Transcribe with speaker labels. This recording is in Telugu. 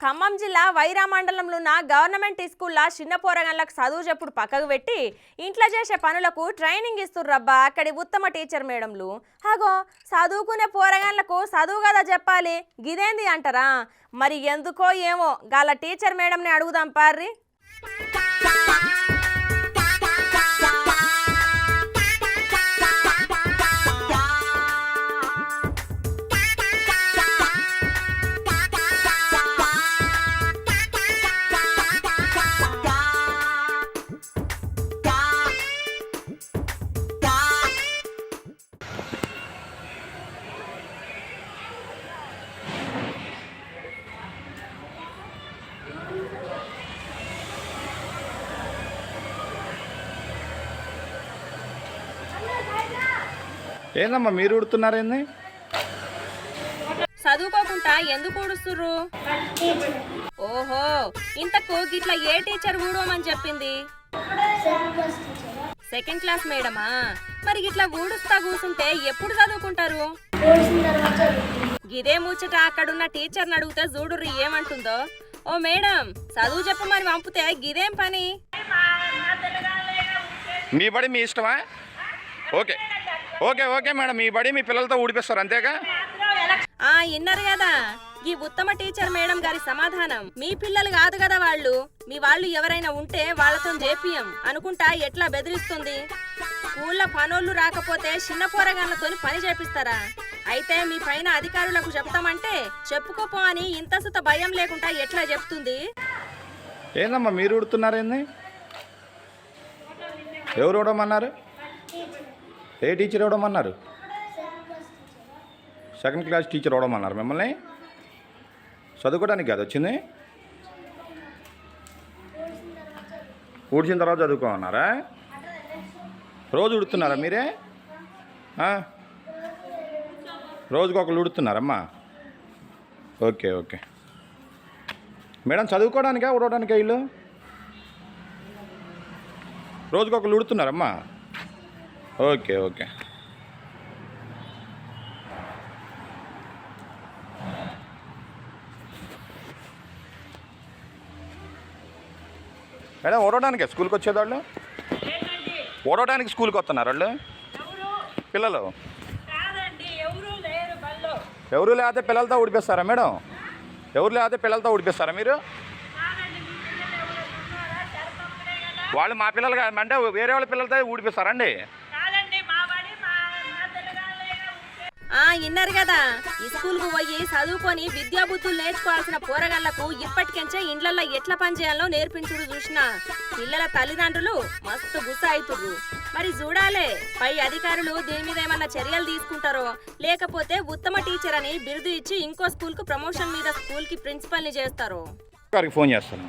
Speaker 1: ఖమ్మం జిల్లా వైరా మండలంలో ఉన్న గవర్నమెంట్ స్కూల్లో చిన్న పోరగాళ్ళకు చదువు చెప్పుడు పక్కకు పెట్టి ఇంట్లో చేసే పనులకు ట్రైనింగ్ ఇస్తుర్రబ్బా అక్కడి ఉత్తమ టీచర్ మేడంలు. హాగో చదువుకునే పోరగాళ్ళకు చదువు కదా చెప్పాలి, గిదేంది అంటారా? మరి ఎందుకో ఏమో గాల టీచర్ మేడంని అడుగుదాం పార్రి.
Speaker 2: ఏందమ్మా మీరు ఉడుతున్నారేంది?
Speaker 1: చదువుకోకుండా ఎందుకు ఊడుస్తుర్రు? ఓహో, ఇంతకు గిట్లా ఏ టీచర్ ఊడోమని చెప్పింది? సెకండ్ క్లాస్ మేడమా? మరి గిట్లా ఊడుస్తా కూసుంటే ఎప్పుడు చదువుకుంటారు? గిదే ముచ్చట అక్కడున్న టీచర్ని అడిగితే చూడుర్రి ఏమంటుందో. ఓ మేడం, చదువు చెప్పమని పంపితే గిదేం పని?
Speaker 2: మీ బడి మీ ఇష్టమా? ఓకే ఓకే ఓకే మేడం, మీ బడి మీ పిల్లలతో ఊడిపిస్తారు అంతేగా?
Speaker 1: ఇన్నారు కదా ఈ ఉత్తమ టీచర్ మేడం గారి సమాధానం. మీ పిల్లలు కాదు కదా వాళ్ళు, మీ వాళ్ళు ఎవరైనా ఉంటే వాళ్ళతో చేపియం అనుకుంటా ఎట్లా బెదిరిస్తుంది. స్కూల్లో పనోళ్ళు రాకపోతే చిన్న పోరగాళ్ళతో పని చేపిస్తారా? అయితే మీ పైన అధికారులకు చెప్తామంటే చెప్పుకోపో అని ఇంత సుత భయం లేకుండా ఎట్లా చెప్తుంది?
Speaker 2: ఏందమ్మా మీరు ఉడుతున్నారేంది? ఎవరు ఉడమన్నారు? ఏ టీచర్ ఇవ్వడమన్నారు? సెకండ్ క్లాస్ టీచర్ ఇవ్వడమన్నారు మిమ్మల్ని? చదువుకోవడానికి కాదు వచ్చింది? ఊడ్చిన తర్వాత చదువుకోమన్నారా? రోజు ఉడుతున్నారా మీరే? రోజుకు ఒకళ్ళు ఉడుతున్నారమ్మా? ఓకే ఓకే మేడం, చదువుకోవడానికా ఉడవడానికా వీళ్ళు? రోజుకు ఒకళ్ళు ఉడుతున్నారమ్మా? ఓకే ఓకే మేడం, ఓడవడానికే స్కూల్కి వచ్చేవాళ్ళు? ఓడవడానికి స్కూల్కి వస్తున్నారు వాళ్ళు పిల్లలు? ఎవరు లేకపోతే పిల్లలతో ఊడిపిస్తారా మేడం? ఎవరు లేకపోతే పిల్లలతో ఊడిపిస్తారా మీరు? వాళ్ళు మా పిల్లలు అంటే వేరే వాళ్ళ పిల్లలతో ఊడిపిస్తారండి?
Speaker 1: ఇన్నారు కదా, ఈ స్కూల్కు పోయి చదువుకొని విద్యాబుద్ధులు నేర్చుకోవాల్సిన పోరగాళ్లకు ఇప్పటికెంచే ఇండ్లల్లో ఎట్లా పనిచేయాలో నేర్పించుడు చూసిన పిల్లల తల్లిదండ్రులు మస్తు గుస్సా అవుతుర్రు. మరి చూడాలే పై అధికారులు దీని మీద ఏమన్నా చర్యలు తీసుకుంటారో, లేకపోతే ఉత్తమ టీచర్ అని బిరుదు ఇచ్చి ఇంకో స్కూల్ కు ప్రమోషన్ మీద స్కూల్ కి ప్రిన్సిపల్ ని చేస్తారో.
Speaker 2: ఫోన్ చేస్తాను.